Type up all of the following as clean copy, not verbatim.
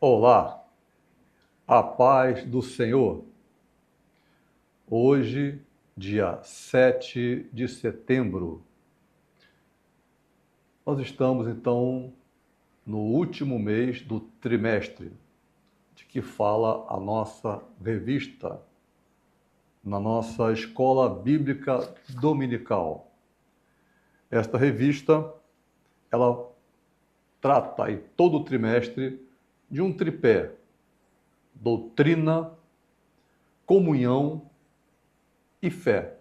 Olá, a paz do Senhor. Hoje, dia 7 de setembro, nós estamos então no último mês do trimestre, de que fala a nossa revista, na nossa escola bíblica dominical. Esta revista, ela trata aí todo o trimestre de um tripé: doutrina, comunhão e fé.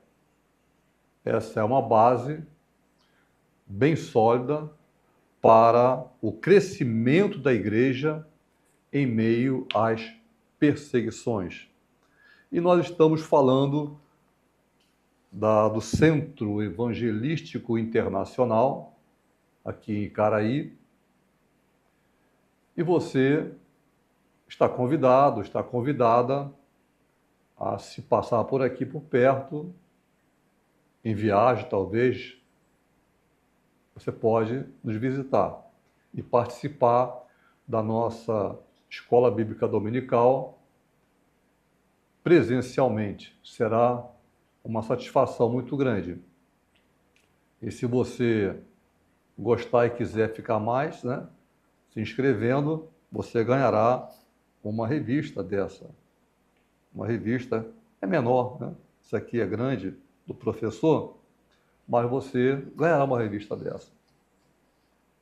Essa é uma base bem sólida para o crescimento da igreja em meio às perseguições. E nós estamos falando do Centro Evangelístico Internacional, aqui em Caraí, e você está convidado, está convidada a se passar por aqui por perto, em viagem talvez. Você pode nos visitar e participar da nossa escola bíblica dominical presencialmente. Será uma satisfação muito grande. E se você gostar e quiser ficar mais, né, se inscrevendo, você ganhará uma revista dessa. Uma revista é menor, né? Isso aqui é grande, do professor, mas você ganhará uma revista dessa,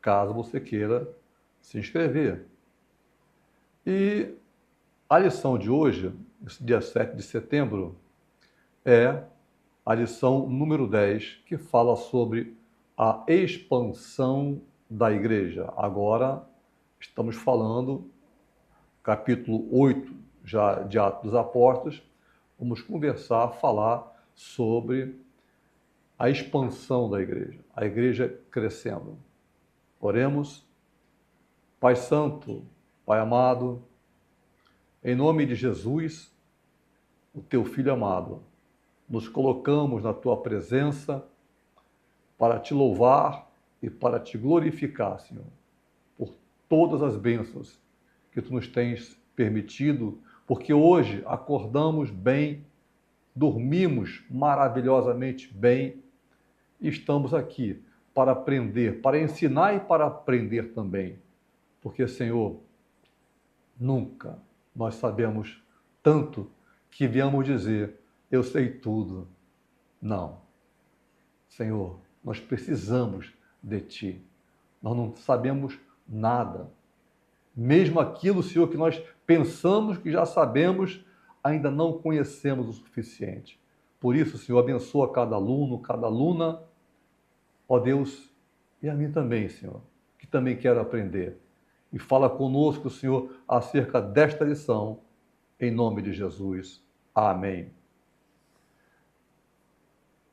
caso você queira se inscrever. E a lição de hoje, esse dia 7 de setembro, é a lição número 10, que fala sobre a expansão da igreja. Agora estamos falando, capítulo 8, já de Atos dos Apóstolos, vamos falar sobre a expansão da igreja, a igreja crescendo. Oremos. Pai Santo, Pai amado, em nome de Jesus, o teu Filho amado, nos colocamos na tua presença para te louvar e para te glorificar, Senhor, por todas as bênçãos que tu nos tens permitido, porque hoje acordamos bem, dormimos maravilhosamente bem e estamos aqui para aprender, para ensinar e para aprender também. Porque, Senhor, nunca nós sabemos tanto que viemos dizer, eu sei tudo. Não. Senhor, nós precisamos de Ti. Nós não sabemos nada. Mesmo aquilo, Senhor, que nós pensamos que já sabemos, ainda não conhecemos o suficiente. Por isso, Senhor, abençoa cada aluno, cada aluna, ó Deus, e a mim também, Senhor, que também quero aprender. E fala conosco, Senhor, acerca desta lição, em nome de Jesus. Amém.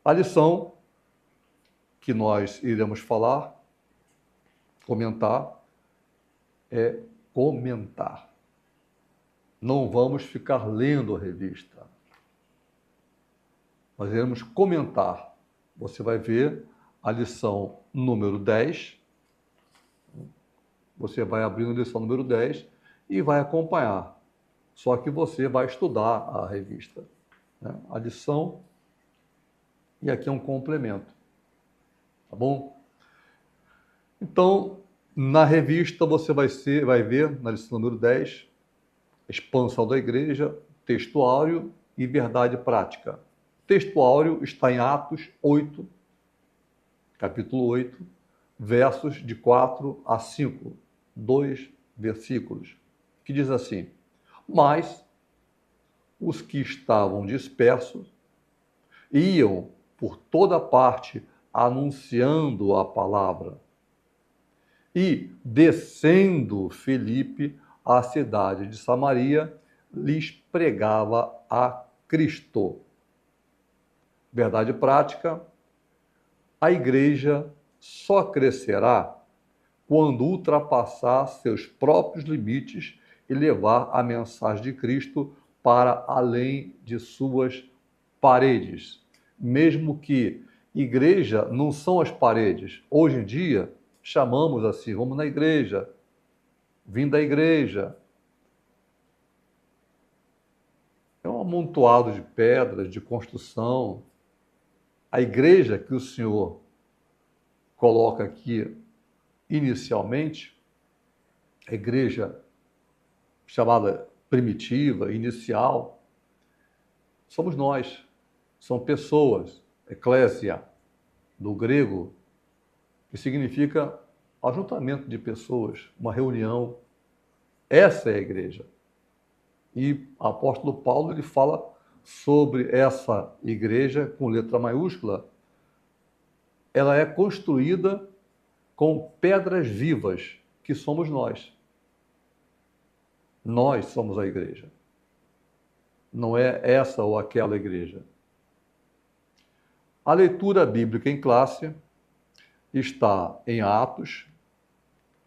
A lição que nós iremos falar, comentar, é comentar. Não vamos ficar lendo a revista. Nós iremos comentar. Você vai ver a lição número 10. Você vai abrir a lição número 10 e vai acompanhar. Só que você vai estudar a revista, né? A lição, e aqui é um complemento. Tá bom? Então, na revista você vai ver, na lição número 10, expansão da igreja, textuário e verdade prática. Textuário está em Atos 8, capítulo 8, versos de 4 a 5, 2 versículos, que diz assim: mas os que estavam dispersos iam por toda parte anunciando a palavra. E, descendo Filipe à cidade de Samaria, lhes pregava a Cristo. Verdade prática: a igreja só crescerá quando ultrapassar seus próprios limites e levar a mensagem de Cristo para além de suas paredes. Mesmo que igreja não são as paredes. Hoje em dia, chamamos assim, vamos na igreja, vim da igreja. amontoado de pedras, de construção. A igreja que o Senhor coloca aqui inicialmente, a igreja chamada primitiva, inicial, somos nós, são pessoas, eclésia, do grego, que significa ajuntamento de pessoas, uma reunião. Essa é a igreja. E o apóstolo Paulo ele fala sobre essa igreja com letra maiúscula. Ela é construída com pedras vivas, que somos nós. Nós somos a igreja. Não é essa ou aquela igreja. A leitura bíblica em classe está em Atos.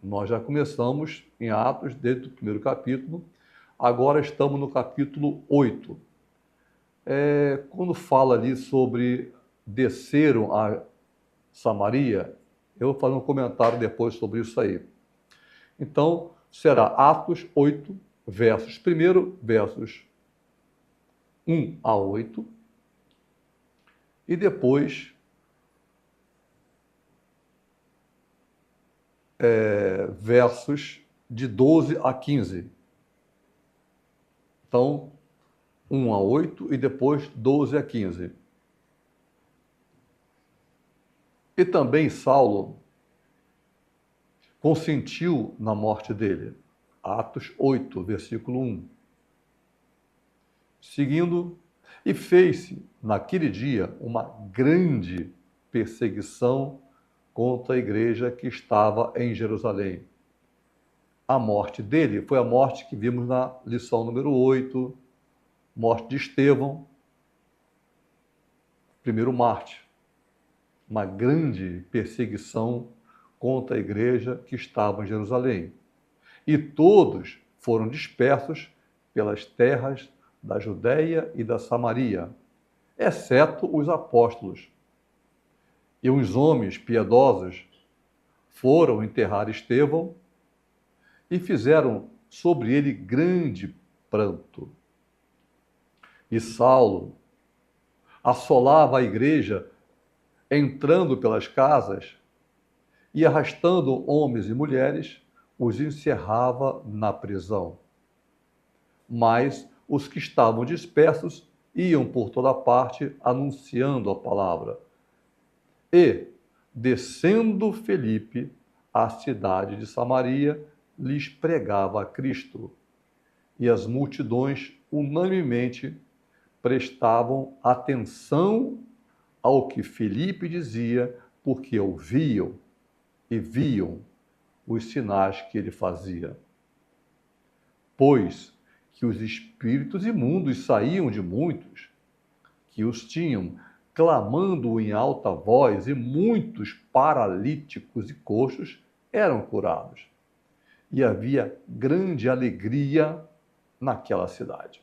Nós já começamos em Atos desde o primeiro capítulo. Agora estamos no capítulo 8. Quando fala ali sobre desceram a Samaria, eu vou fazer um comentário depois sobre isso aí. Então, será Atos 8, versos 1 a 8, e depois versos de 12 a 15. Então, 1 a 8 e depois 12 a 15. E também Saulo consentiu na morte dele. Atos 8, versículo 1. Seguindo, e fez-se naquele dia uma grande perseguição contra a igreja que estava em Jerusalém. A morte dele foi a morte que vimos na lição número 8, morte de Estevão, primeiro mártir. Uma grande perseguição contra a igreja que estava em Jerusalém. E todos foram dispersos pelas terras da Judéia e da Samaria, exceto os apóstolos. E uns homens piedosos foram enterrar Estevão e fizeram sobre ele grande pranto. E Saulo assolava a igreja, entrando pelas casas e arrastando homens e mulheres, os encerrava na prisão. Mas os que estavam dispersos iam por toda parte anunciando a palavra. E, descendo Felipe à cidade de Samaria, lhes pregava a Cristo. E as multidões unanimemente prestavam atenção ao que Felipe dizia, porque ouviam e viam os sinais que ele fazia. Pois que os espíritos imundos saíam de muitos, que os tinham, clamando em alta voz, e muitos paralíticos e coxos eram curados. E havia grande alegria naquela cidade.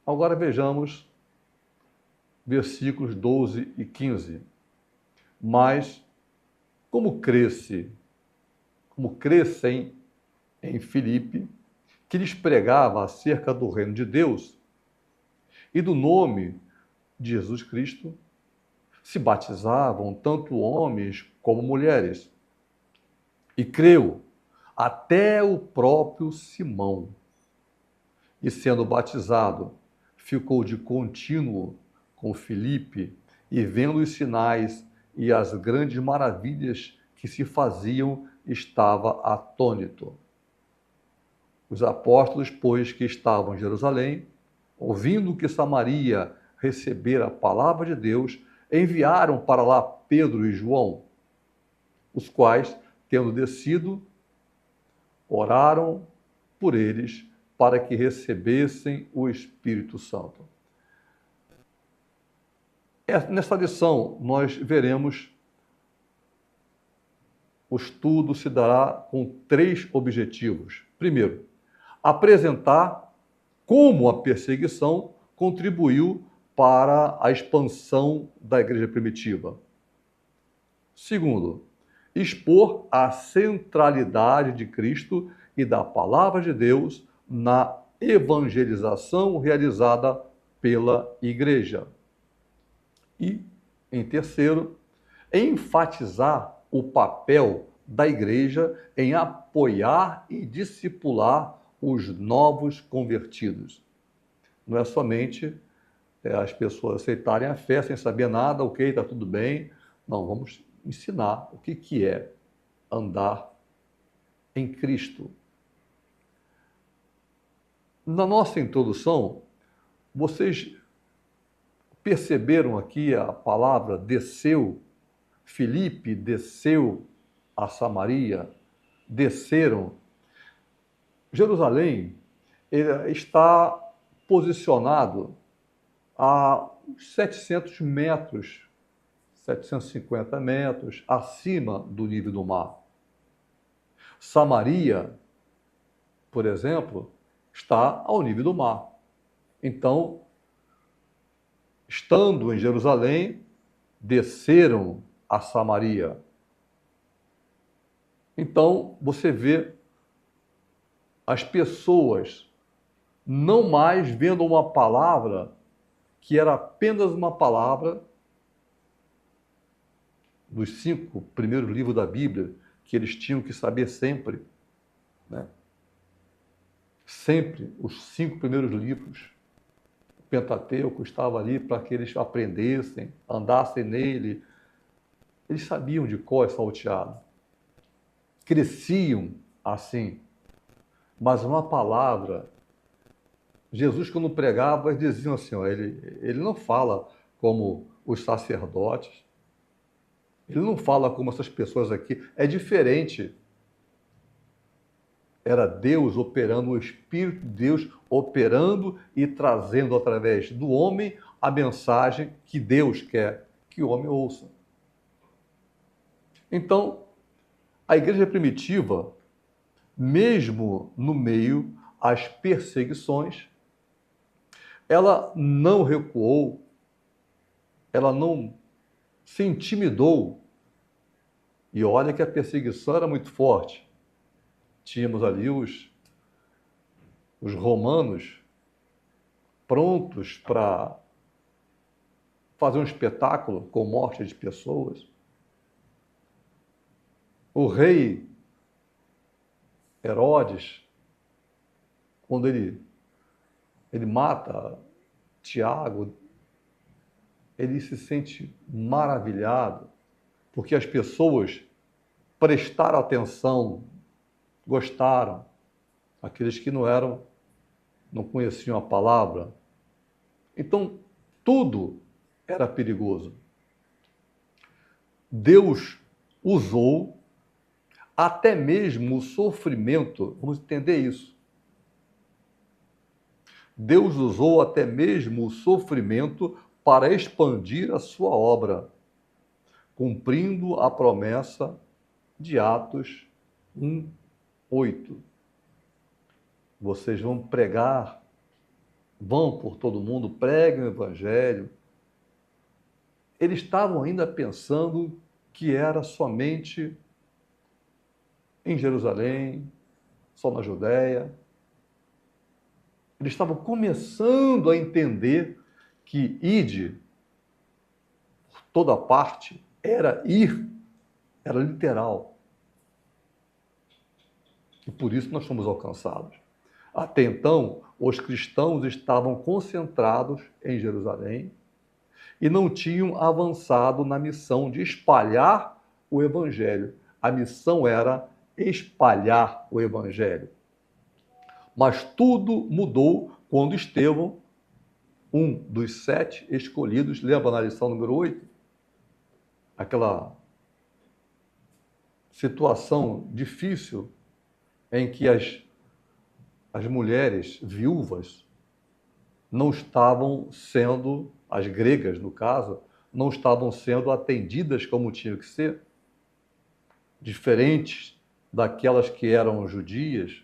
Agora vejamos versículos 12 e 15. Mas, como crescem em Filipe, que lhes pregava acerca do reino de Deus e do nome de Jesus Cristo, se batizavam tanto homens como mulheres. E creu até o próprio Simão. E sendo batizado, ficou de contínuo com Filipe, e vendo os sinais e as grandes maravilhas que se faziam, estava atônito. Os apóstolos, pois, que estavam em Jerusalém, ouvindo que Samaria recebera a palavra de Deus, enviaram para lá Pedro e João, os quais, tendo descido, oraram por eles para que recebessem o Espírito Santo. Nesta lição, nós veremos, o estudo se dará com 3 objetivos. Primeiro, apresentar como a perseguição contribuiu para a expansão da igreja primitiva. Segundo, expor a centralidade de Cristo e da palavra de Deus na evangelização realizada pela igreja. E, em terceiro, enfatizar o papel da igreja em apoiar e discipular os novos convertidos. Não é somente as pessoas aceitarem a fé sem saber nada, ok, está tudo bem. Não, vamos ensinar o que é andar em Cristo. Na nossa introdução, vocês perceberam aqui a palavra desceu? Filipe desceu a Samaria, desceram. Jerusalém está posicionado a 700 metros, 750 metros acima do nível do mar. Samaria, por exemplo, está ao nível do mar. Então, estando em Jerusalém, desceram a Samaria. Então, você vê as pessoas não mais vendo uma palavra que era apenas uma palavra dos 5 primeiros livros da Bíblia, que eles tinham que saber sempre, né? Sempre os 5 primeiros livros. O Pentateuco estava ali para que eles aprendessem, andassem nele. Eles sabiam de cor e salteado. Cresciam assim. Mas uma palavra, Jesus quando pregava, eles diziam assim, ó, ele não fala como os sacerdotes, ele não fala como essas pessoas aqui, é diferente. Era Deus operando, o Espírito de Deus operando e trazendo através do homem a mensagem que Deus quer que o homem ouça. Então, a igreja primitiva, mesmo no meio às perseguições, ela não recuou, ela não se intimidou. E olha que a perseguição era muito forte. Tínhamos ali os romanos prontos para fazer um espetáculo com morte de pessoas. O rei Herodes, quando ele mata Tiago, ele se sente maravilhado, porque as pessoas prestaram atenção, gostaram. Aqueles que não conheciam a palavra. Então, tudo era perigoso. Deus usou até mesmo o sofrimento, vamos entender isso. Deus usou até mesmo o sofrimento para expandir a sua obra, cumprindo a promessa de Atos 1:8. Vocês vão pregar, vão por todo mundo, preguem o Evangelho. Eles estavam ainda pensando que era somente em Jerusalém, só na Judéia. Eles estavam começando a entender que ide por toda parte era ir, era literal. E por isso nós fomos alcançados. Até então, os cristãos estavam concentrados em Jerusalém e não tinham avançado na missão de espalhar o Evangelho. A missão era espalhar o Evangelho. Mas tudo mudou quando Estevão, um dos 7 escolhidos, lembra na lição número 8? Aquela situação difícil em que as mulheres viúvas não estavam sendo, as gregas no caso, não estavam sendo atendidas como tinham que ser, diferentes daquelas que eram judias,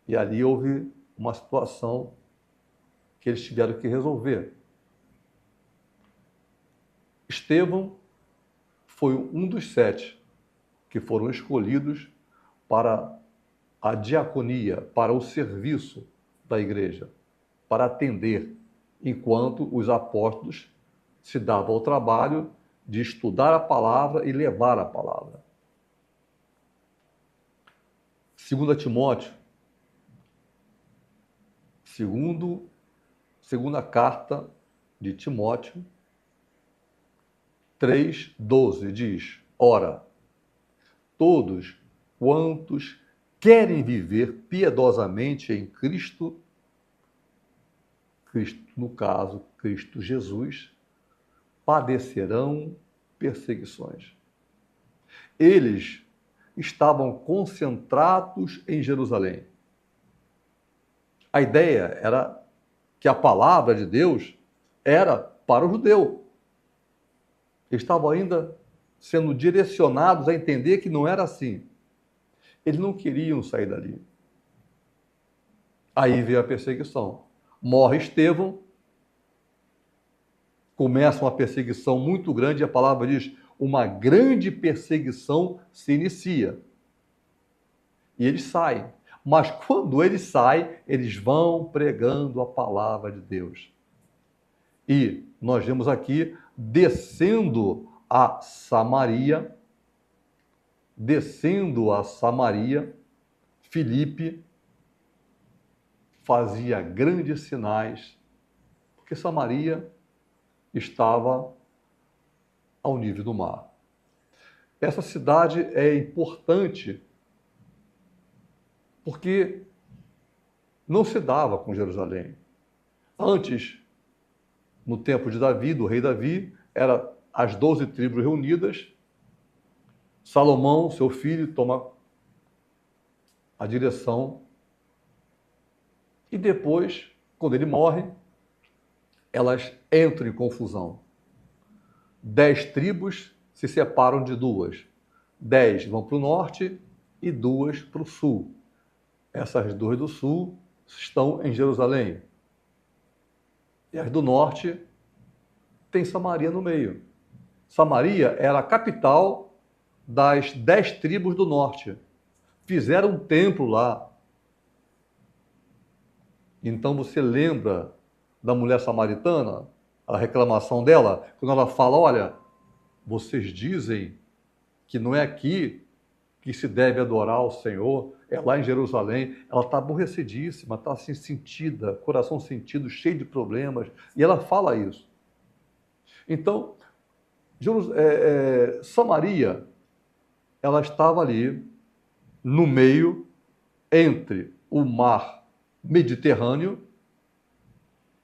e ali houve uma situação que eles tiveram que resolver. Estevão foi um dos 7 que foram escolhidos para a diaconia, para o serviço da igreja para atender, enquanto os apóstolos se davam ao trabalho de estudar a palavra e levar a palavra. 2 Timóteo, segunda carta de Timóteo, 3:12 diz: Ora, todos quantos querem viver piedosamente em Cristo, no caso, Cristo Jesus, padecerão perseguições. Eles estavam concentrados em Jerusalém. A ideia era que a palavra de Deus era para o judeu. Eles estavam ainda sendo direcionados a entender que não era assim. Eles não queriam sair dali. Aí veio a perseguição. Morre Estevão, começa uma perseguição muito grande, a palavra diz, uma grande perseguição se inicia. E eles saem. Mas quando eles saem, eles vão pregando a palavra de Deus. E nós vemos aqui, descendo a Samaria, Filipe fazia grandes sinais, porque Samaria estava ao nível do mar. Essa cidade é importante porque não se dava com Jerusalém. Antes, no tempo de Davi, do rei Davi, eram as 12 tribos reunidas. Salomão, seu filho, toma a direção. E depois, quando ele morre, elas entram em confusão. 10 tribos se separam de 2. 10 vão para o norte e 2 para o sul. Essas 2 do sul estão em Jerusalém. E as do norte tem Samaria no meio. Samaria era a capital das 10 tribos do norte. Fizeram um templo lá. Então você lembra da mulher samaritana, a reclamação dela, quando ela fala, olha, vocês dizem que não é aqui que se deve adorar ao Senhor, é lá em Jerusalém. Ela está aborrecidíssima, está assim sentida, coração sentido, cheio de problemas, e ela fala isso. Então, Samaria, ela estava ali no meio entre o mar Mediterrâneo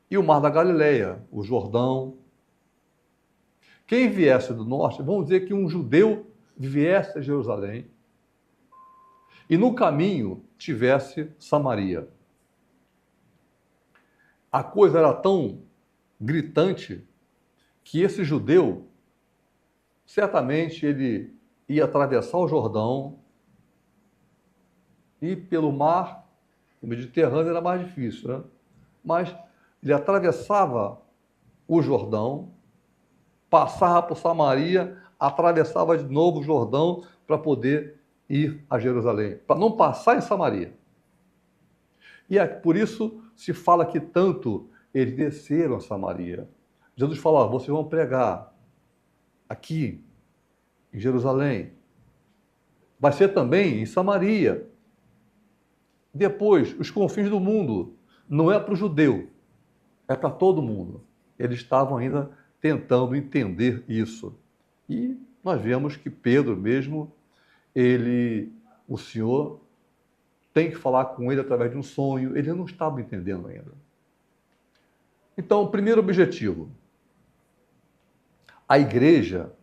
e o mar da Galileia, o Jordão. Quem viesse do norte, vamos dizer que um judeu viesse a Jerusalém e no caminho tivesse Samaria. A coisa era tão gritante que esse judeu, certamente ele ia atravessar o Jordão e pelo mar, o Mediterrâneo era mais difícil, né? Mas ele atravessava o Jordão, passava por Samaria, atravessava de novo o Jordão para poder ir a Jerusalém, para não passar em Samaria. E por isso se fala que tanto eles desceram a Samaria. Jesus fala, vocês vão pregar aqui em Jerusalém. Vai ser também em Samaria. Depois, os confins do mundo. Não é para o judeu, é para todo mundo. Eles estavam ainda tentando entender isso. E nós vemos que Pedro mesmo, o Senhor tem que falar com ele através de um sonho. Ele não estava entendendo ainda. Então, primeiro objetivo, a igreja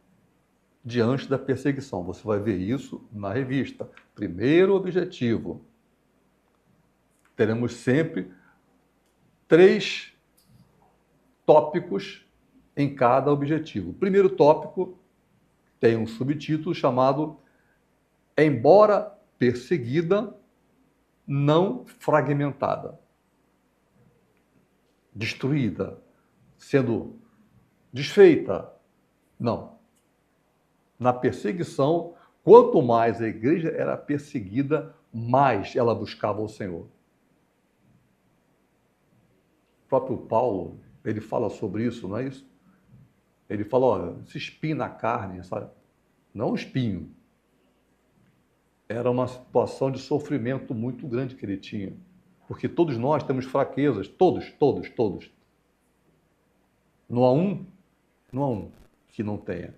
diante da perseguição. Você vai ver isso na revista. Primeiro objetivo, teremos sempre 3 tópicos em cada objetivo. O primeiro tópico tem um subtítulo chamado Embora perseguida, não fragmentada. Destruída, sendo desfeita. Não. Na perseguição, quanto mais a igreja era perseguida, mais ela buscava o Senhor. próprio Paulo, ele fala sobre isso, não é isso? Ele fala, olha, esse espinho na carne, sabe? Não um espinho. Era uma situação de sofrimento muito grande que ele tinha. Porque todos nós temos fraquezas, todos. Não há um, não há um que não tenha.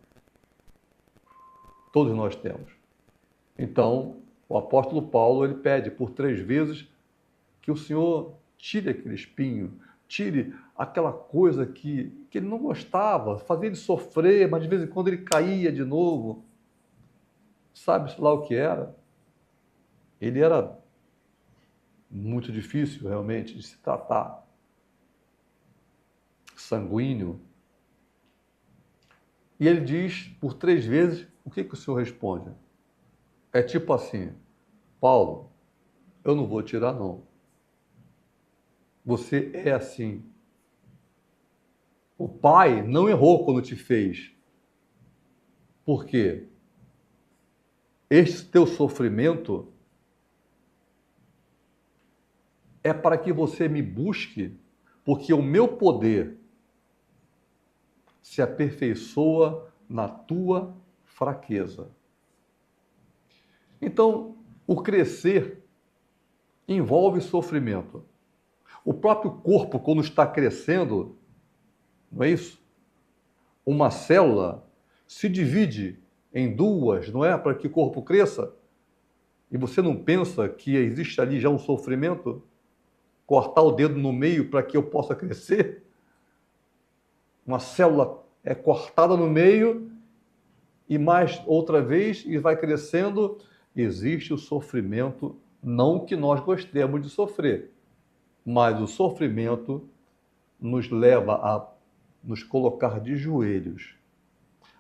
Todos nós temos. Então, o apóstolo Paulo, ele pede por 3 vezes que o Senhor tire aquele espinho, tire aquela coisa que ele não gostava, fazia ele sofrer, mas de vez em quando ele caía de novo. Sabe-se lá o que era? Ele era muito difícil, realmente, de se tratar. Sanguíneo. E ele diz por 3 vezes, o que o Senhor responde? É tipo assim, Paulo, eu não vou tirar não. Você é assim. O Pai não errou quando te fez. Por quê? Este teu sofrimento é para que você me busque, porque o meu poder se aperfeiçoa na tua fraqueza. Então, o crescer envolve sofrimento. O próprio corpo, quando está crescendo, não é isso? Uma célula se divide em 2, não é? Para que o corpo cresça. E você não pensa que existe ali já um sofrimento? Cortar o dedo no meio para que eu possa crescer? Uma célula é cortada no meio e mais outra vez e vai crescendo. Existe o sofrimento, não que nós gostemos de sofrer, mas o sofrimento nos leva a nos colocar de joelhos,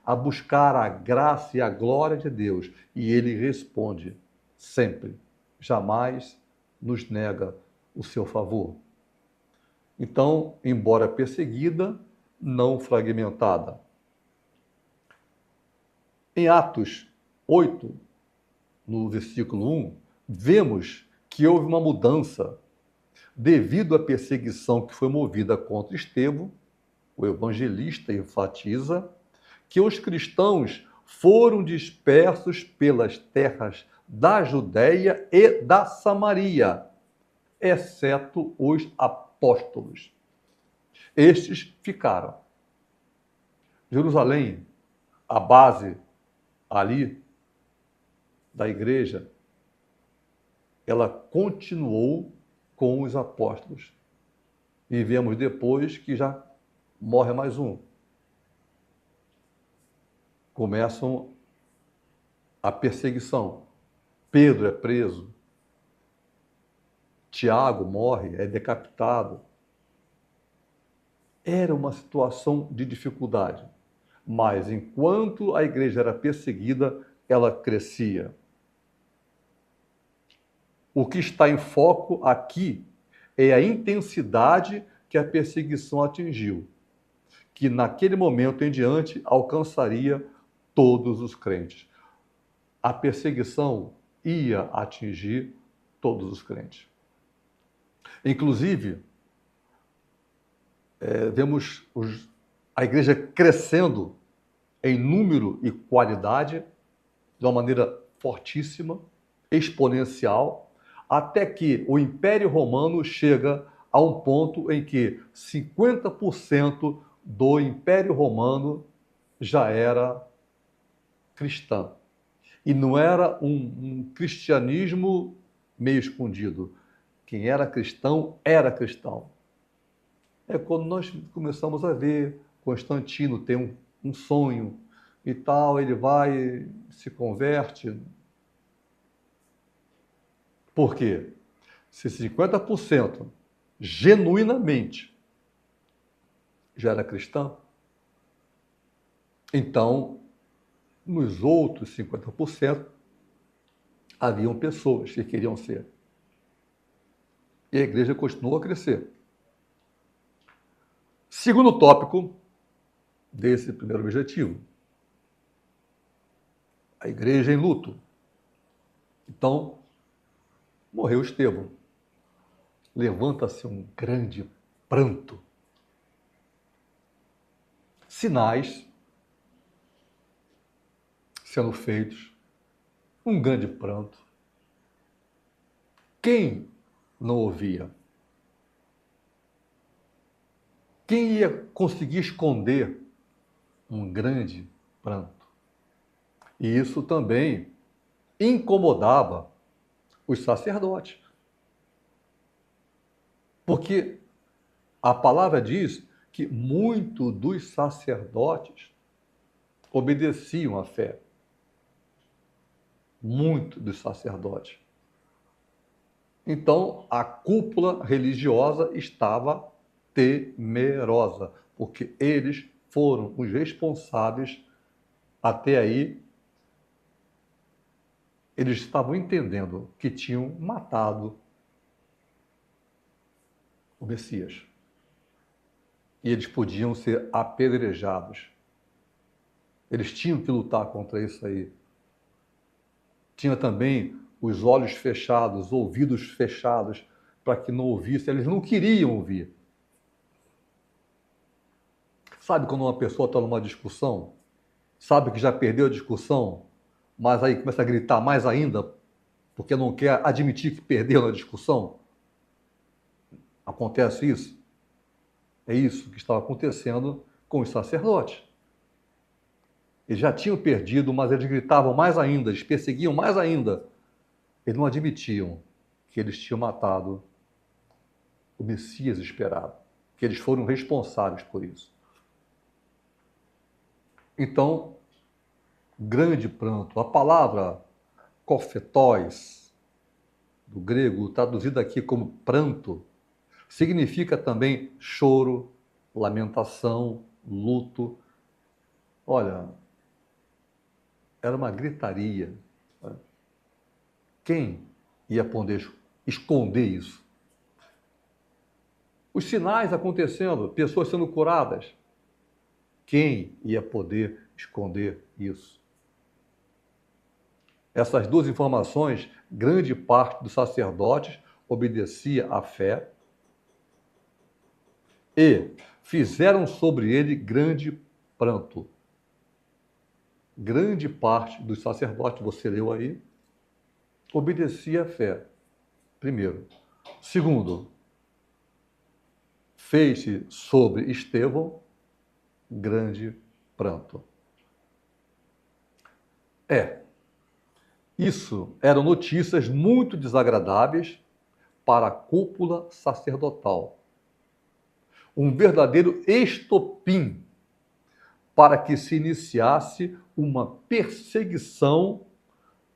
a buscar a graça e a glória de Deus. E Ele responde sempre, jamais nos nega o seu favor. Então, embora perseguida, não fragmentada. Em Atos 8, no versículo 1, vemos que houve uma mudança devido à perseguição que foi movida contra Estevão. O evangelista enfatiza que os cristãos foram dispersos pelas terras da Judéia e da Samaria, exceto os apóstolos. Estes ficaram. Jerusalém, a base ali da igreja, ela continuou com os apóstolos. E vemos depois que já morre mais um. Começam a perseguição. Pedro é preso. Tiago morre, é decapitado. Era uma situação de dificuldade. Mas enquanto a igreja era perseguida, ela crescia. O que está em foco aqui é a intensidade que a perseguição atingiu, que naquele momento em diante alcançaria todos os crentes. A perseguição ia atingir todos os crentes. Inclusive, vemos a igreja crescendo em número e qualidade de uma maneira fortíssima, exponencial, até que o Império Romano chega a um ponto em que 50% do Império Romano já era cristão. E não era um cristianismo meio escondido. Quem era cristão, era cristão. É quando nós começamos a ver Constantino tem um sonho e tal, ele vai, se converte. Por quê? Se 50% genuinamente já era cristão, então, nos outros 50%, haviam pessoas que queriam ser. E a igreja continuou a crescer. Segundo tópico desse primeiro objetivo, a igreja em luto. Então, morreu Estevão. Levanta-se um grande pranto. Sinais sendo feitos, um grande pranto. Quem não ouvia? Quem ia conseguir esconder um grande pranto? E isso também incomodava os sacerdotes. Porque a palavra diz que muitos dos sacerdotes obedeciam à fé. Muitos dos sacerdotes. Então, a cúpula religiosa estava temerosa, porque eles foram os responsáveis, até aí, eles estavam entendendo que tinham matado o Messias. E eles podiam ser apedrejados. Eles tinham que lutar contra isso aí. Tinha também os olhos fechados, os ouvidos fechados, para que não ouvissem. Eles não queriam ouvir. Sabe quando uma pessoa está numa discussão, sabe que já perdeu a discussão, mas aí começa a gritar mais ainda, porque não quer admitir que perdeu na discussão? Acontece isso? É isso que estava acontecendo com os sacerdotes. Eles já tinham perdido, mas eles gritavam mais ainda, eles perseguiam mais ainda. Eles não admitiam que eles tinham matado o Messias esperado, que eles foram responsáveis por isso. Então, grande pranto. A palavra kofetóis, do grego, traduzida aqui como pranto, significa também choro, lamentação, luto. Olha, era uma gritaria. Quem ia poder esconder isso? Os sinais acontecendo, pessoas sendo curadas. Quem ia poder esconder isso? Essas duas informações, grande parte dos sacerdotes obedecia à fé e fizeram sobre ele grande pranto. Grande parte dos sacerdotes, você leu aí, obedecia à fé, primeiro. Segundo, fez-se sobre Estevão grande pranto. Isso eram notícias muito desagradáveis para a cúpula sacerdotal. Um verdadeiro estopim para que se iniciasse uma perseguição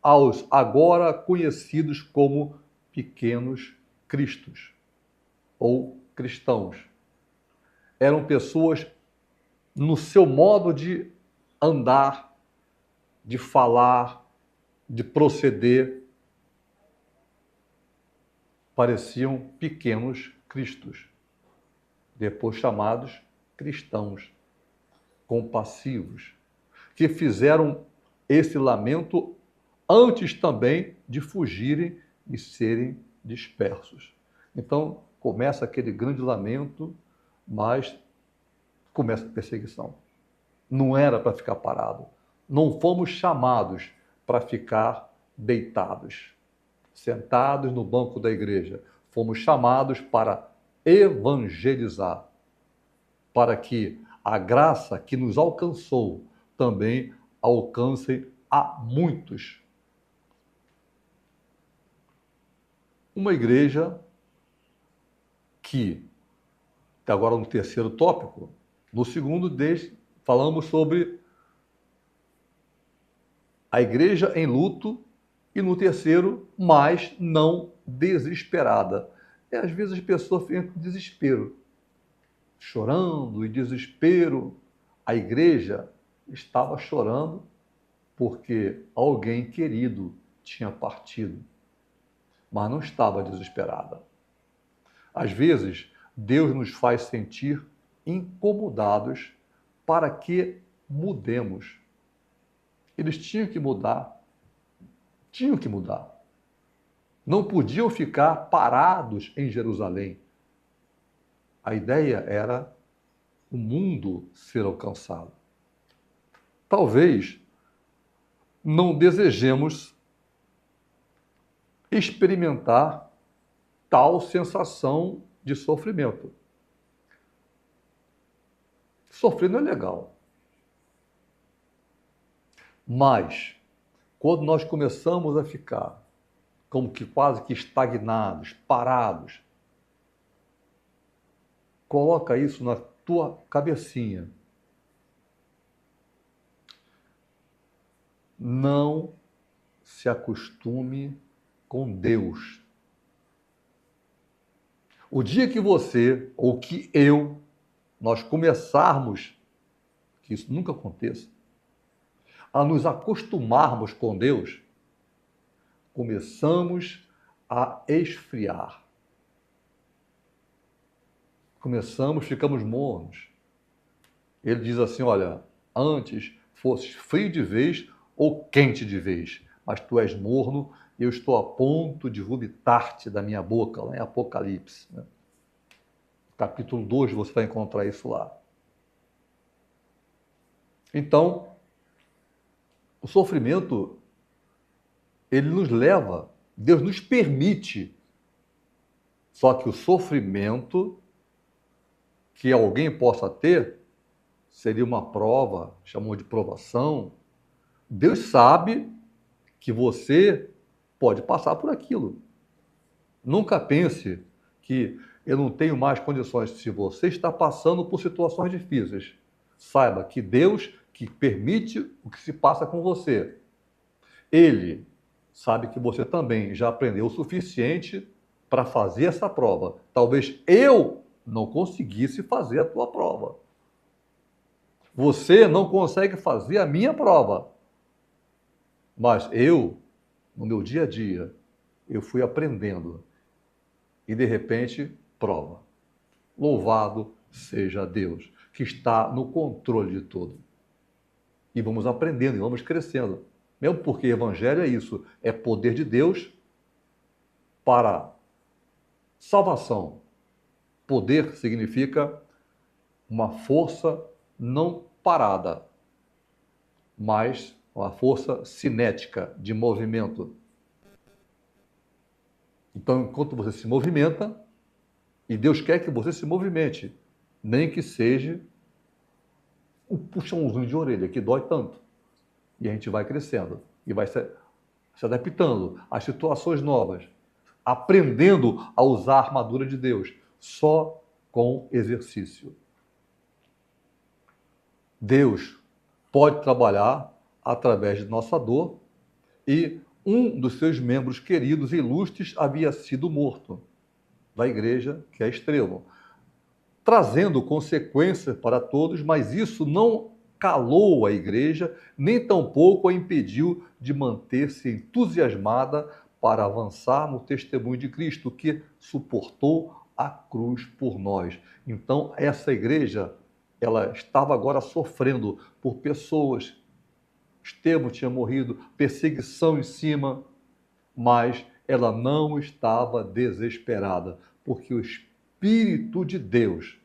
aos agora conhecidos como pequenos cristos ou cristãos. Eram pessoas no seu modo de andar, de falar, de proceder, pareciam pequenos cristos, depois chamados cristãos, compassivos, que fizeram esse lamento antes também de fugirem e serem dispersos. Então, começa aquele grande lamento, mas começa a perseguição. Não era para ficar parado. Não fomos chamados para ficar deitados, sentados no banco da igreja. Fomos chamados para evangelizar, para que a graça que nos alcançou também alcance a muitos. Uma igreja que, agora no terceiro tópico, no segundo falamos sobre a igreja em luto e no terceiro, mas não desesperada. E às vezes as pessoas ficam com desespero, chorando e desespero. A igreja estava chorando porque alguém querido tinha partido, mas não estava desesperada. Às vezes, Deus nos faz sentir incomodados para que mudemos. Eles tinham que mudar. Tinham que mudar. Não podiam ficar parados em Jerusalém. A ideia era o mundo ser alcançado. Talvez não desejemos experimentar tal sensação de sofrimento. Sofrer não é legal. Mas, quando nós começamos a ficar como que quase que estagnados, parados, coloca isso na tua cabecinha. Não se acostume com Deus. O dia que você, ou que eu, nós começarmos, que isso nunca aconteça, a nos acostumarmos com Deus, começamos a esfriar. Ficamos mornos. Ele diz assim, olha, antes fosses frio de vez ou quente de vez, mas tu és morno e eu estou a ponto de vomitar-te da minha boca, lá em Apocalipse. Né? Capítulo 2, você vai encontrar isso lá. Então, o sofrimento, ele nos leva, Deus nos permite, só que o sofrimento que alguém possa ter seria uma prova, chamou de provação. Deus sabe que você pode passar por aquilo. Nunca pense que eu não tenho mais condições. Se você está passando por situações difíceis, saiba que Deus que permite o que se passa com você, Ele sabe que você também já aprendeu o suficiente para fazer essa prova. Talvez eu não conseguisse fazer a tua prova. Você não consegue fazer a minha prova. Mas eu, no meu dia a dia, eu fui aprendendo. E de repente, prova. Louvado seja Deus, que está no controle de tudo. E vamos aprendendo, e vamos crescendo. Mesmo porque evangelho é isso, é poder de Deus para salvação. Poder significa uma força não parada, mas uma força cinética, de movimento. Então, enquanto você se movimenta, e Deus quer que você se movimente, nem que seja um puxãozinho de orelha, que dói tanto. E a gente vai crescendo, e vai se adaptando às situações novas, aprendendo a usar a armadura de Deus, só com exercício. Deus pode trabalhar através de nossa dor, e um dos seus membros queridos e ilustres havia sido morto da igreja, que é Estevão, trazendo consequências para todos, mas isso não calou a igreja, nem tampouco a impediu de manter-se entusiasmada para avançar no testemunho de Cristo, que suportou a cruz por nós. Então, essa igreja, ela estava agora sofrendo por pessoas. Estevão tinha morrido, perseguição em cima, mas ela não estava desesperada, porque o Espírito de Deus,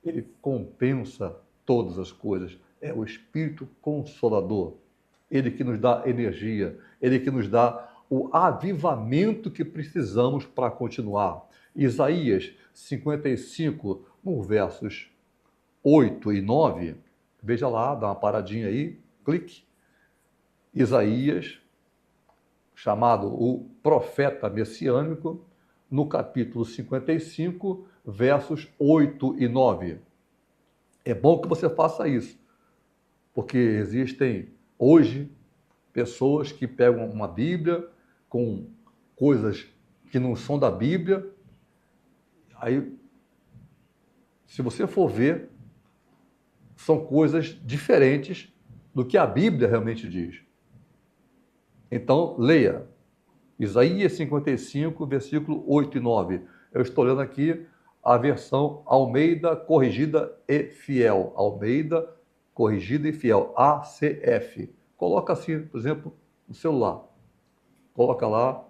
ele compensa todas as coisas. É o Espírito Consolador. Ele que nos dá energia, ele que nos dá o avivamento que precisamos para continuar. Isaías 55, no versos 8 e 9, veja lá, dá uma paradinha aí, clique. Isaías, chamado o profeta messiânico, no capítulo 55, versos 8 e 9. É bom que você faça isso, porque existem hoje pessoas que pegam uma Bíblia com coisas que não são da Bíblia. Aí, se você for ver, são coisas diferentes do que a Bíblia realmente diz. Então, leia Isaías 55, versículo 8 e 9. Eu estou lendo aqui a versão Almeida Corrigida e Fiel. Almeida Corrigida e Fiel, ACF. Coloca assim, por exemplo, no celular. Coloca lá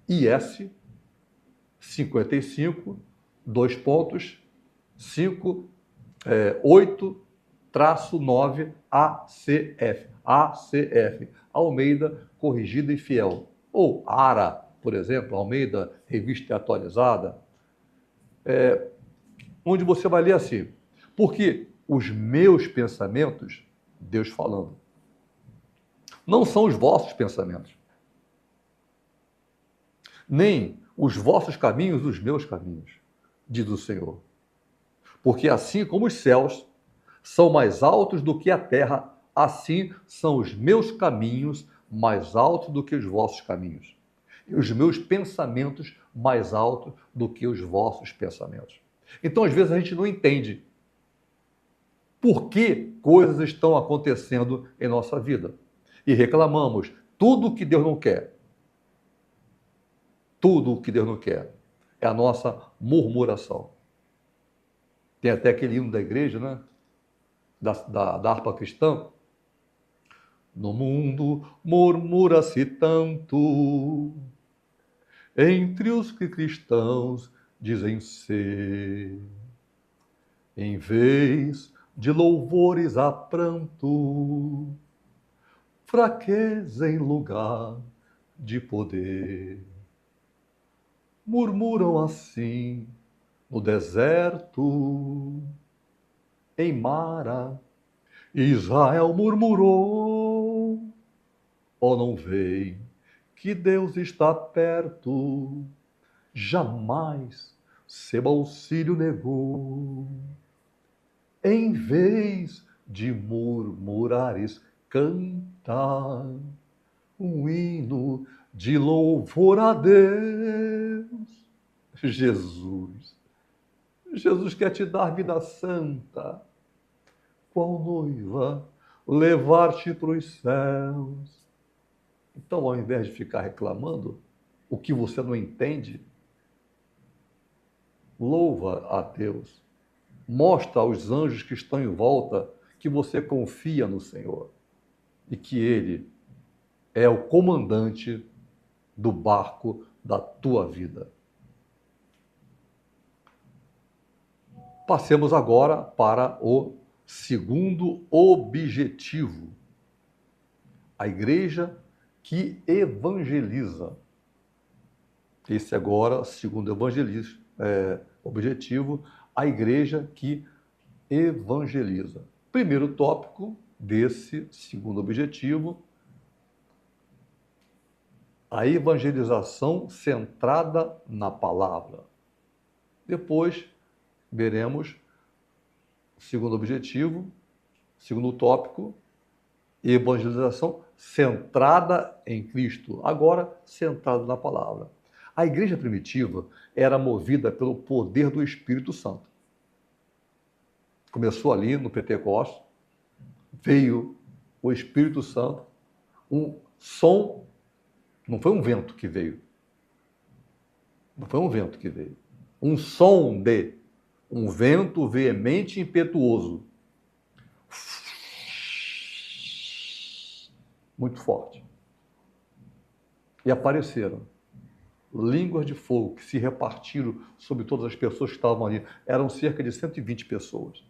IS 55, 2 pontos, 8-9 ACF. ACF, Almeida Corrigida e Fiel. Ou ARA, por exemplo, Almeida Revista Atualizada, onde você vai ler assim: porque os meus pensamentos, Deus falando, não são os vossos pensamentos, nem os vossos caminhos os meus caminhos, diz o Senhor. Porque assim como os céus são mais altos do que a terra, assim são os meus caminhos mais altos do que os vossos caminhos, e os meus pensamentos mais altos do que os vossos pensamentos. Então, às vezes, a gente não entende por que coisas estão acontecendo em nossa vida e reclamamos tudo o que Deus não quer. Tudo o que Deus não quer é a nossa murmuração. Tem até aquele hino da igreja, né? Da harpa cristã. No mundo murmura-se tanto, entre os que cristãos dizem ser, em vez de louvores há pranto, fraqueza em lugar de poder. Murmuram assim no deserto, em Mara, Israel murmurou, ó, não vem que Deus está perto, jamais seu auxílio negou. Em vez de murmurares, cantar um hino de louvor a Deus. Jesus quer te dar vida santa, qual noiva, levar-te para os céus. Então, ao invés de ficar reclamando o que você não entende, louva a Deus. Mostra aos anjos que estão em volta que você confia no Senhor e que Ele é o comandante do barco da tua vida. Passemos agora para o segundo objetivo. A igreja que evangeliza. Esse agora, segundo objetivo, a igreja que evangeliza. Primeiro tópico desse segundo objetivo, a evangelização centrada na palavra. Depois veremos o segundo objetivo, segundo tópico, evangelização centrada em Cristo, agora centrada na palavra. A igreja primitiva era movida pelo poder do Espírito Santo. Começou ali no Pentecostes, veio o Espírito Santo, um som, não foi um vento que veio, não foi um vento que veio, um som de um vento veemente e impetuoso, muito forte. E apareceram línguas de fogo que se repartiram sobre todas as pessoas que estavam ali. Eram cerca de 120 pessoas.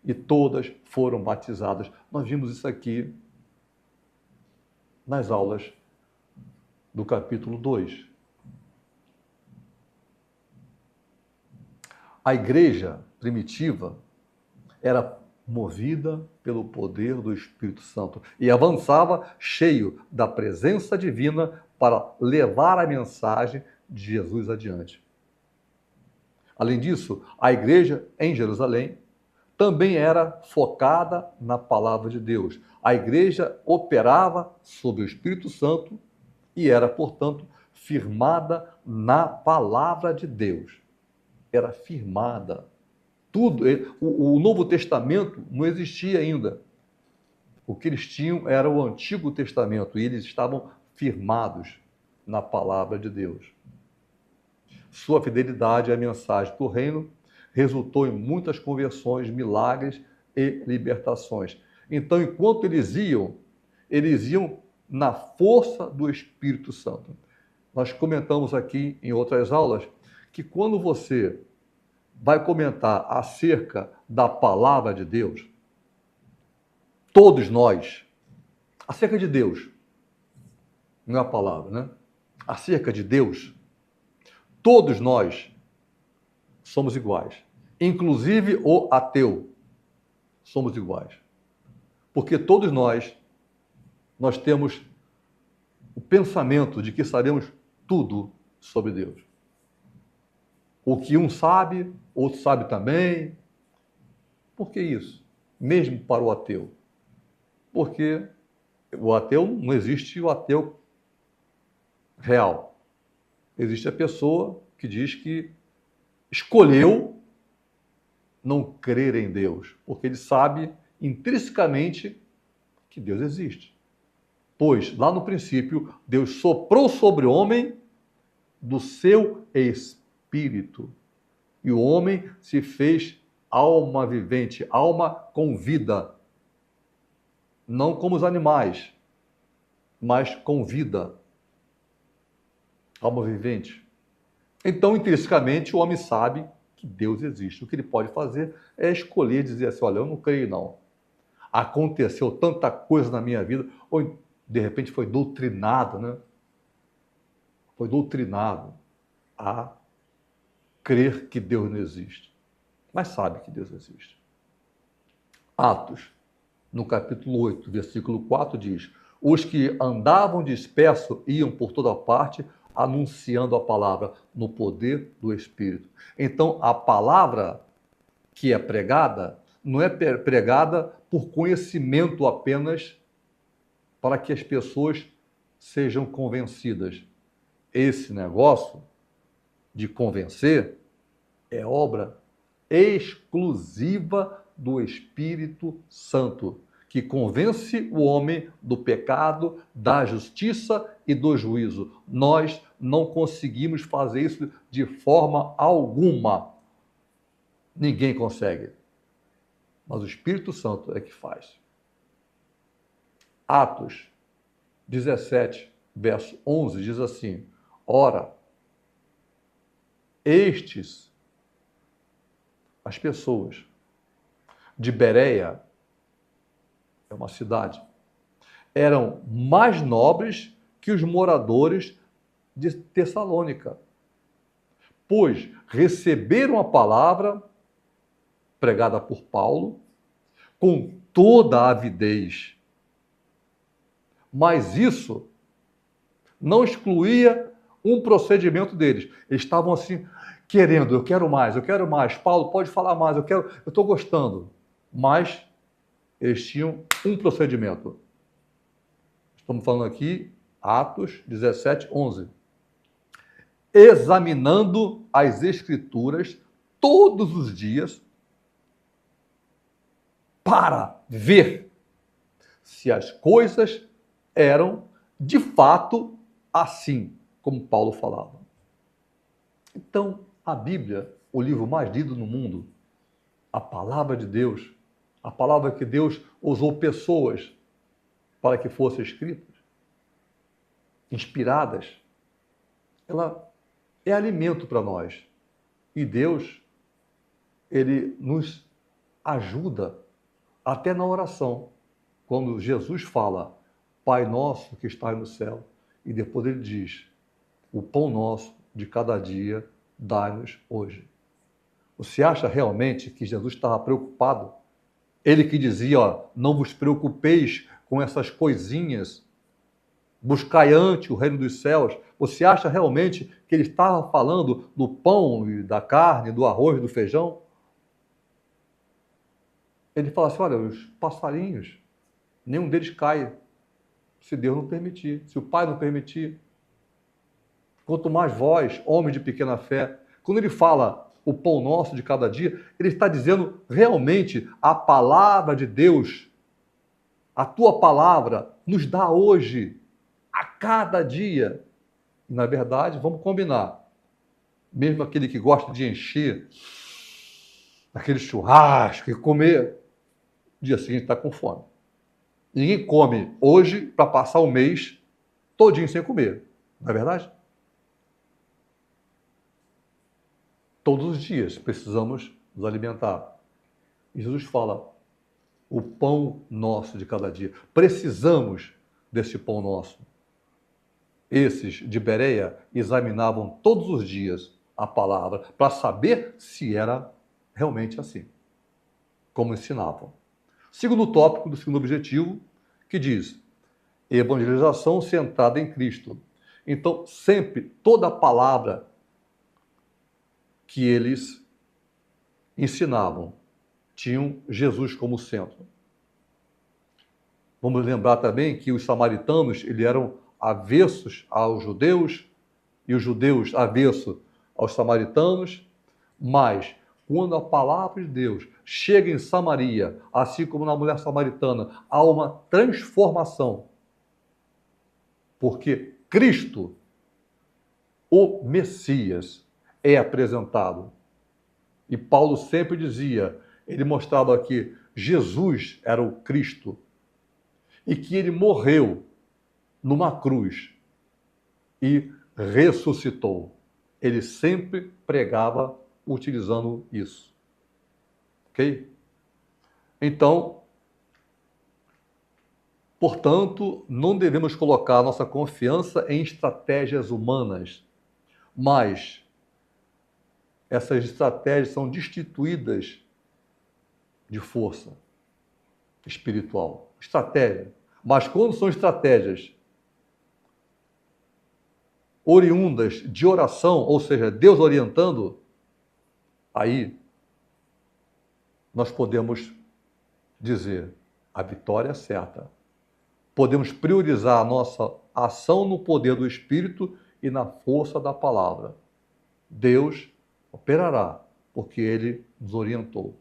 E todas foram batizadas. Nós vimos isso aqui nas aulas do capítulo 2. A igreja primitiva era movida pelo poder do Espírito Santo e avançava cheio da presença divina para levar a mensagem de Jesus adiante. Além disso, a igreja em Jerusalém também era focada na palavra de Deus. A igreja operava sob o Espírito Santo e era, portanto, firmada na palavra de Deus. Era firmada. Tudo, o Novo Testamento não existia ainda. O que eles tinham era o Antigo Testamento e eles estavam firmados na palavra de Deus. Sua fidelidade à mensagem do reino resultou em muitas conversões, milagres e libertações. Então, enquanto eles iam na força do Espírito Santo. Nós comentamos aqui em outras aulas que quando você vai comentar acerca da palavra de Deus, todos nós, acerca de Deus, não é a palavra, né? Acerca de Deus, todos nós somos iguais. Inclusive o ateu, somos iguais. Porque todos nós temos o pensamento de que sabemos tudo sobre Deus. O que um sabe, outro sabe também. Por que isso? Mesmo para o ateu. Porque o ateu, não existe o ateu real. Existe a pessoa que diz que escolheu não crer em Deus, porque ele sabe intrinsecamente que Deus existe. Pois, lá no princípio, Deus soprou sobre o homem do seu espírito. E o homem se fez alma vivente, alma com vida. Não como os animais, mas com vida. Alma vivente. Então, intrinsecamente, o homem sabe que Deus existe. O que ele pode fazer é escolher dizer assim, olha, eu não creio não. Aconteceu tanta coisa na minha vida, ou de repente foi doutrinado, né? Foi doutrinado a crer que Deus não existe. Mas sabe que Deus existe. Atos, no capítulo 8, versículo 4, diz: os que andavam dispersos iam por toda parte, anunciando a palavra no poder do Espírito. Então, a palavra que é pregada não é pregada por conhecimento apenas para que as pessoas sejam convencidas. Esse negócio de convencer é obra exclusiva do Espírito Santo, que convence o homem do pecado, da justiça e do juízo. Nós não conseguimos fazer isso de forma alguma. Ninguém consegue. Mas o Espírito Santo é que faz. Atos 17, verso 11, diz assim: ora, estes, as pessoas de Bereia, é uma cidade, eram mais nobres que os moradores de Tessalônica, pois receberam a palavra pregada por Paulo com toda a avidez. Mas isso não excluía um procedimento deles. Eles estavam assim, querendo, eu quero mais. Paulo, pode falar mais, eu estou gostando. Mas eles tinham um procedimento. Estamos falando aqui, Atos 17, 11. Examinando as Escrituras todos os dias para ver se as coisas eram de fato assim, como Paulo falava. Então, a Bíblia, o livro mais lido no mundo, a palavra de Deus, a palavra que Deus usou pessoas para que fossem escritas, inspiradas, ela é alimento para nós. E Deus, ele nos ajuda até na oração. Quando Jesus fala, Pai nosso que está no céu, e depois ele diz, o pão nosso de cada dia, dai-nos hoje. Você acha realmente que Jesus estava preocupado? Ele que dizia, ó, não vos preocupeis com essas coisinhas, buscai antes o reino dos céus. Você acha realmente que ele estava falando do pão e da carne, do arroz, do feijão? Ele fala assim, olha, os passarinhos, nenhum deles cai, se Deus não permitir, se o Pai não permitir. Quanto mais vós, homens de pequena fé. Quando ele fala o pão nosso de cada dia, ele está dizendo realmente a palavra de Deus, a tua palavra nos dá hoje, a cada dia. E, na verdade, vamos combinar, mesmo aquele que gosta de encher, aquele churrasco e comer, no dia seguinte está com fome. Ninguém come hoje para passar o mês todinho sem comer, não é verdade? Todos os dias precisamos nos alimentar. E Jesus fala, o pão nosso de cada dia. Precisamos desse pão nosso. Esses de Bereia examinavam todos os dias a palavra para saber se era realmente assim, como ensinavam. Segundo tópico do segundo objetivo, que diz evangelização centrada em Cristo. Então, sempre, toda a palavra que eles ensinavam tinham Jesus como centro. Vamos lembrar também que os samaritanos eles eram avessos aos judeus e os judeus avessos aos samaritanos, mas quando a palavra de Deus chega em Samaria, assim como na mulher samaritana, há uma transformação. Porque Cristo, o Messias, é apresentado. E Paulo sempre dizia, ele mostrava que Jesus era o Cristo e que ele morreu numa cruz e ressuscitou. Ele sempre pregava utilizando isso. Ok? Então, portanto, não devemos colocar nossa confiança em estratégias humanas, mas essas estratégias são destituídas de força espiritual. Estratégia. Mas quando são estratégias oriundas de oração, ou seja, Deus orientando, aí nós podemos dizer a vitória é certa. Podemos priorizar a nossa ação no poder do Espírito e na força da palavra. Deus operará, porque Ele nos orientou.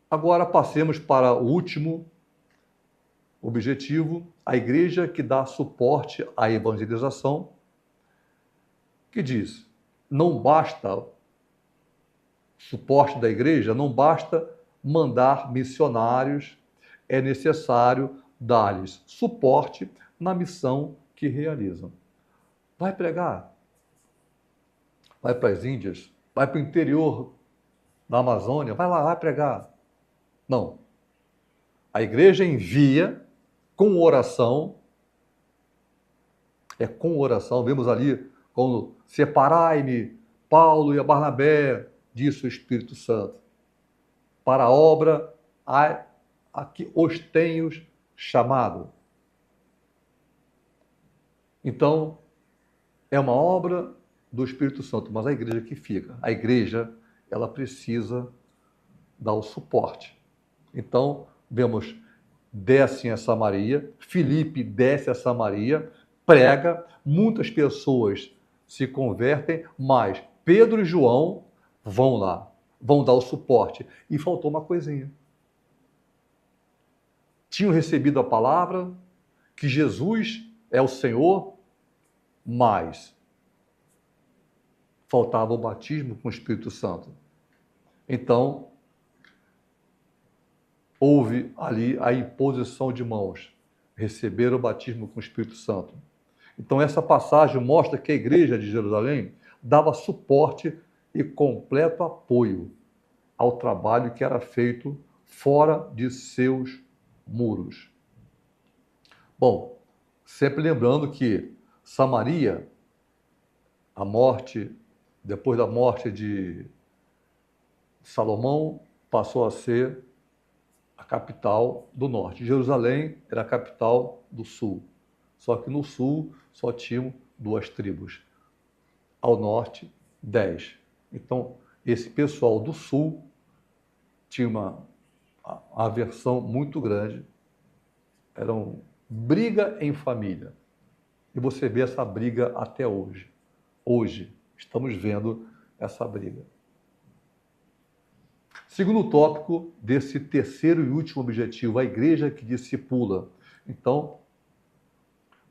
Agora passemos para o último objetivo, a igreja que dá suporte à evangelização, que diz, não basta suporte da igreja, não basta mandar missionários, é necessário dar-lhes suporte na missão que realizam. Vai pregar, vai para as Índias, vai para o interior da Amazônia, vai lá, vai pregar. Não. A igreja envia com oração, vemos ali, quando separai-me, Paulo e a Barnabé, disse o Espírito Santo, para a obra a que os tenho chamado. Então, é uma obra do Espírito Santo, mas a igreja que fica, a igreja, ela precisa dar o suporte. Então, vemos, descem a Samaria, Filipe desce a Samaria, prega, muitas pessoas se convertem, mas Pedro e João vão lá, vão dar o suporte. E faltou uma coisinha. Tinham recebido a palavra, que Jesus é o Senhor, mas faltava o batismo com o Espírito Santo. Então, houve ali a imposição de mãos, receberam o batismo com o Espírito Santo. Então, essa passagem mostra que a igreja de Jerusalém dava suporte e completo apoio ao trabalho que era feito fora de seus muros. Bom, sempre lembrando que Samaria, depois da morte de Salomão, passou a ser a capital do norte. Jerusalém era a capital do sul. Só que no sul só tinham 2 tribos. Ao norte, 10. Então, esse pessoal do sul tinha uma aversão muito grande. Era briga em família. E você vê essa briga até hoje. Hoje, estamos vendo essa briga. Segundo tópico desse terceiro e último objetivo, a igreja que discipula. Então,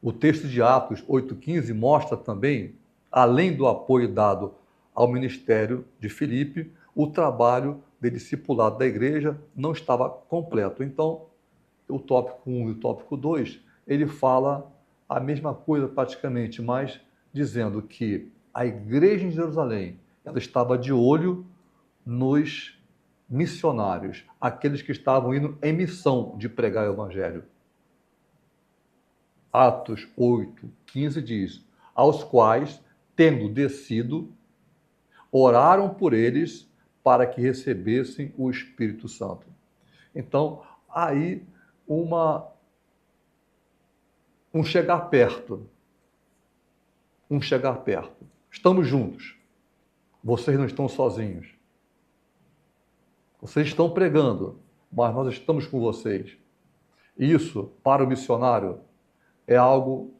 o texto de Atos 8,15 mostra também, além do apoio dado ao ministério de Filipe, o trabalho de discipulado da igreja não estava completo. Então, o tópico 1 e o tópico 2, ele fala a mesma coisa praticamente, mas dizendo que a igreja em Jerusalém, ela estava de olho nos missionários, aqueles que estavam indo em missão de pregar o evangelho. Atos 8:15 diz: aos quais, tendo descido, oraram por eles para que recebessem o Espírito Santo. Então, aí um chegar perto. Um chegar perto. Estamos juntos. Vocês não estão sozinhos. Vocês estão pregando, mas nós estamos com vocês. Isso, para o missionário, é algo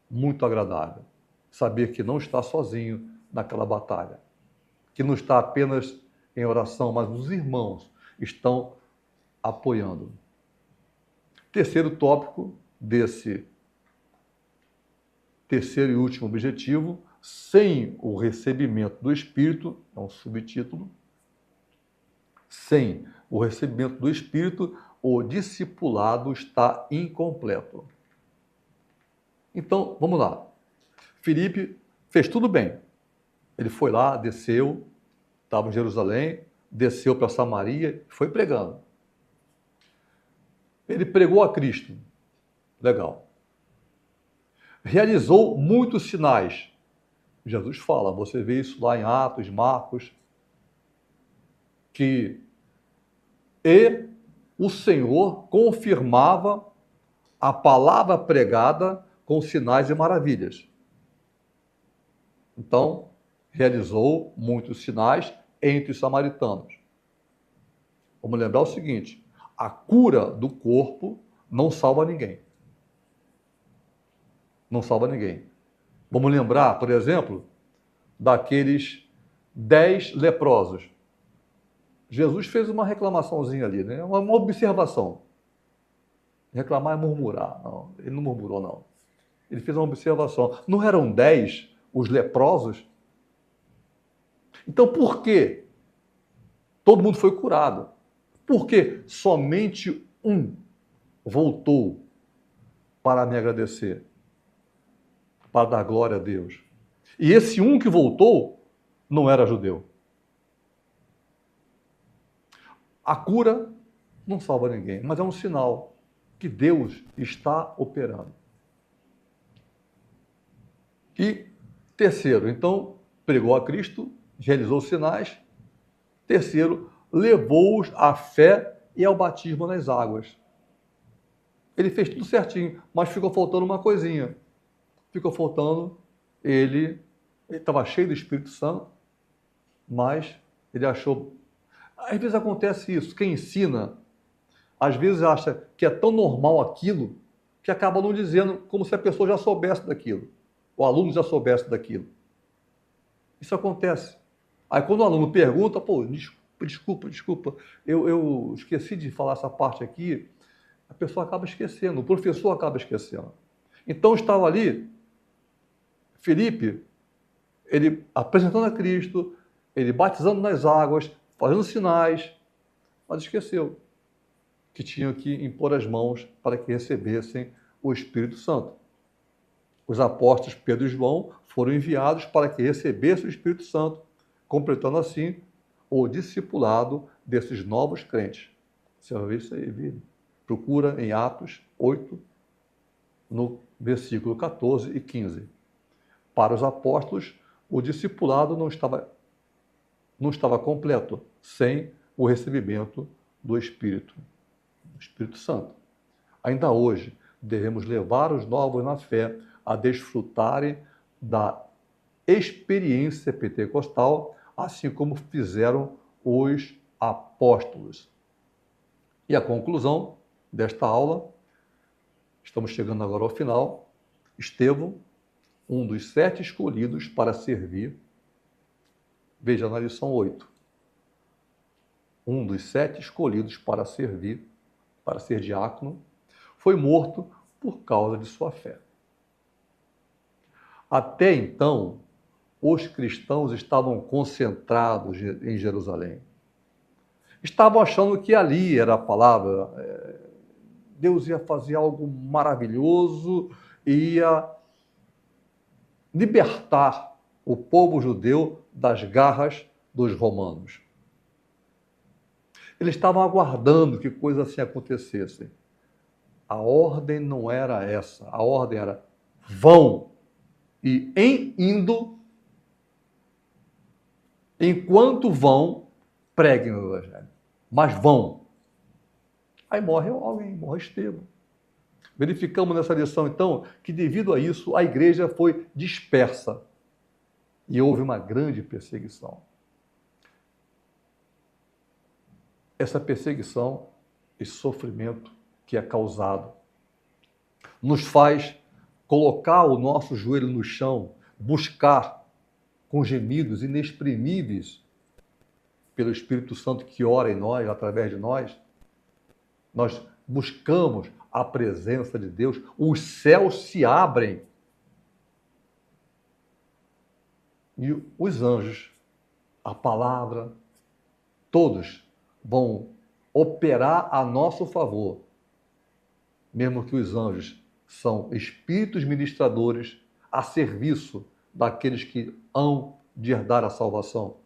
muito agradável. Saber que não está sozinho naquela batalha. Que não está apenas em oração, mas os irmãos estão apoiando. Terceiro tópico desse terceiro e último objetivo: sem o recebimento do Espírito, é um subtítulo, sem o recebimento do Espírito, o discipulado está incompleto. Então, vamos lá. Filipe fez tudo bem. Ele foi lá, desceu, estava em Jerusalém, desceu para Samaria, foi pregando. Ele pregou a Cristo. Legal. Realizou muitos sinais. Jesus fala, você vê isso lá em Atos, Marcos, que o Senhor confirmava a palavra pregada com sinais e maravilhas. Então, realizou muitos sinais entre os samaritanos. Vamos lembrar o seguinte: a cura do corpo não salva ninguém. Não salva ninguém. Vamos lembrar, por exemplo, daqueles 10 leprosos. Jesus fez uma reclamaçãozinha ali, né? Uma observação. Reclamar é murmurar. Não, ele não murmurou, não. Ele fez uma observação. Não eram 10 os leprosos? Então, por que todo mundo foi curado? Por que somente um voltou para me agradecer? Para dar glória a Deus. E esse um que voltou não era judeu. A cura não salva ninguém, mas é um sinal que Deus está operando. E terceiro, então, pregou a Cristo, realizou sinais. Terceiro, levou-os à fé e ao batismo nas águas. Ele fez tudo certinho, mas ficou faltando uma coisinha. Ficou faltando ele estava cheio do Espírito Santo, mas ele achou... Às vezes acontece isso, quem ensina, às vezes acha que é tão normal aquilo, que acaba não dizendo como se a pessoa já soubesse daquilo, o aluno já soubesse daquilo. Isso acontece. Aí quando o aluno pergunta, pô, desculpa, eu esqueci de falar essa parte aqui, a pessoa acaba esquecendo, o professor acaba esquecendo. Então estava ali, Filipe, ele apresentando a Cristo, ele batizando nas águas, fazendo sinais, mas esqueceu que tinha que impor as mãos para que recebessem o Espírito Santo. Os apóstolos Pedro e João foram enviados para que recebessem o Espírito Santo, completando assim o discipulado desses novos crentes. Você vai ver isso aí, viu? Procura em Atos 8, no versículo 14 e 15. Para os apóstolos, o discipulado não estava completo sem o recebimento do Espírito Santo. Ainda hoje, devemos levar os novos na fé a desfrutarem da experiência pentecostal, assim como fizeram os apóstolos. E a conclusão desta aula, estamos chegando agora ao final, Estevão, um dos 7 escolhidos para servir, veja na lição 8, um dos 7 escolhidos para servir, para ser diácono, foi morto por causa de sua fé. Até então, os cristãos estavam concentrados em Jerusalém. Estavam achando que ali era a palavra, Deus ia fazer algo maravilhoso, ia libertar o povo judeu das garras dos romanos. Eles estavam aguardando que coisas assim acontecessem. A ordem não era essa. A ordem era: vão. E em indo, enquanto vão, preguem o evangelho. Mas vão. Aí morre alguém, morre Estevão. Verificamos nessa lição, então, que devido a isso, a igreja foi dispersa. E houve uma grande perseguição. Essa perseguição e sofrimento que é causado nos faz colocar o nosso joelho no chão, buscar com gemidos inexprimíveis pelo Espírito Santo que ora em nós, através de nós. Nós buscamos a presença de Deus, os céus se abrem e os anjos, a palavra, todos vão operar a nosso favor, mesmo que os anjos são espíritos ministradores a serviço daqueles que hão de herdar a salvação.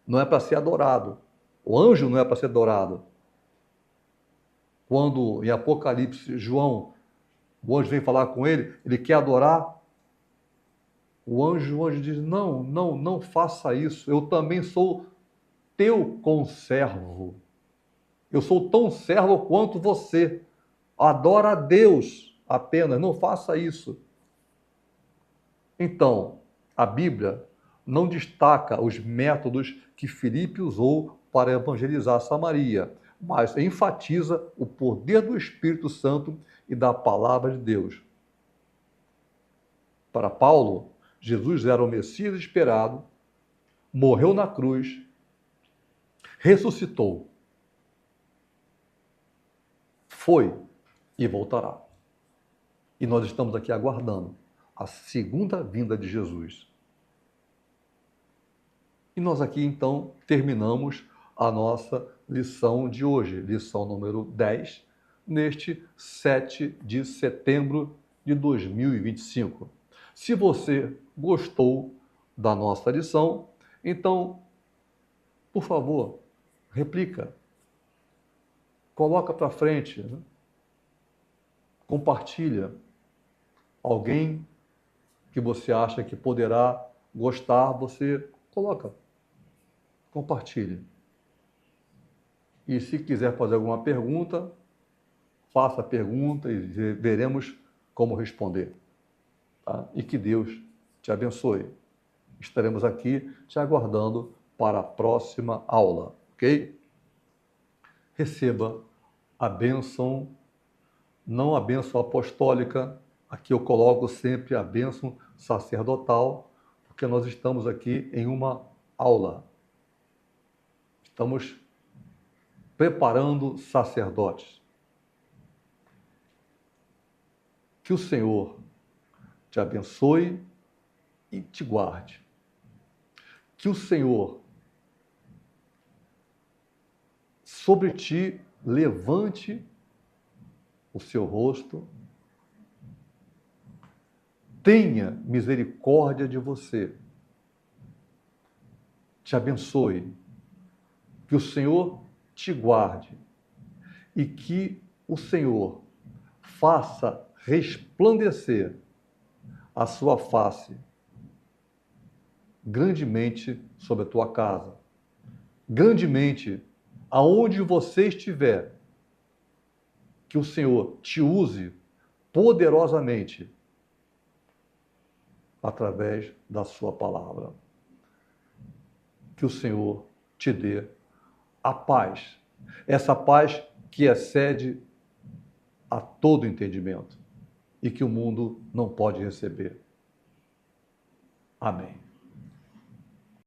Não é para ser adorado. O anjo não é para ser adorado. Quando em Apocalipse, João, o anjo vem falar com ele, ele quer adorar. O anjo diz: não faça isso. Eu também sou teu conservo. Eu sou tão servo quanto você. Adora a Deus apenas, não faça isso. Então, a Bíblia não destaca os métodos que Filipe usou para evangelizar Samaria, mas enfatiza o poder do Espírito Santo e da palavra de Deus. Para Paulo, Jesus era o Messias esperado, morreu na cruz, ressuscitou, foi e voltará. E nós estamos aqui aguardando a segunda vinda de Jesus. E nós aqui, então, terminamos a nossa lição de hoje, lição número 10, neste 7 de setembro de 2025. Se você gostou da nossa lição, então, por favor, replica, coloca para frente, né? Compartilha. Alguém que você acha que poderá gostar, você coloca, compartilhe. E se quiser fazer alguma pergunta, faça a pergunta e veremos como responder. Tá? E que Deus te abençoe. Estaremos aqui te aguardando para a próxima aula, ok? Receba a bênção, não a bênção apostólica, aqui eu coloco sempre a bênção sacerdotal, porque nós estamos aqui em uma aula. Estamos preparando sacerdotes. Que o Senhor te abençoe e te guarde. Que o Senhor sobre ti levante o seu rosto, tenha misericórdia de você, te abençoe, que o Senhor te guarde e que o Senhor faça resplandecer a sua face grandemente sobre a tua casa, grandemente aonde você estiver, que o Senhor te use poderosamente através da sua palavra. Que o Senhor te dê a paz, essa paz que excede a todo entendimento e que o mundo não pode receber. Amém.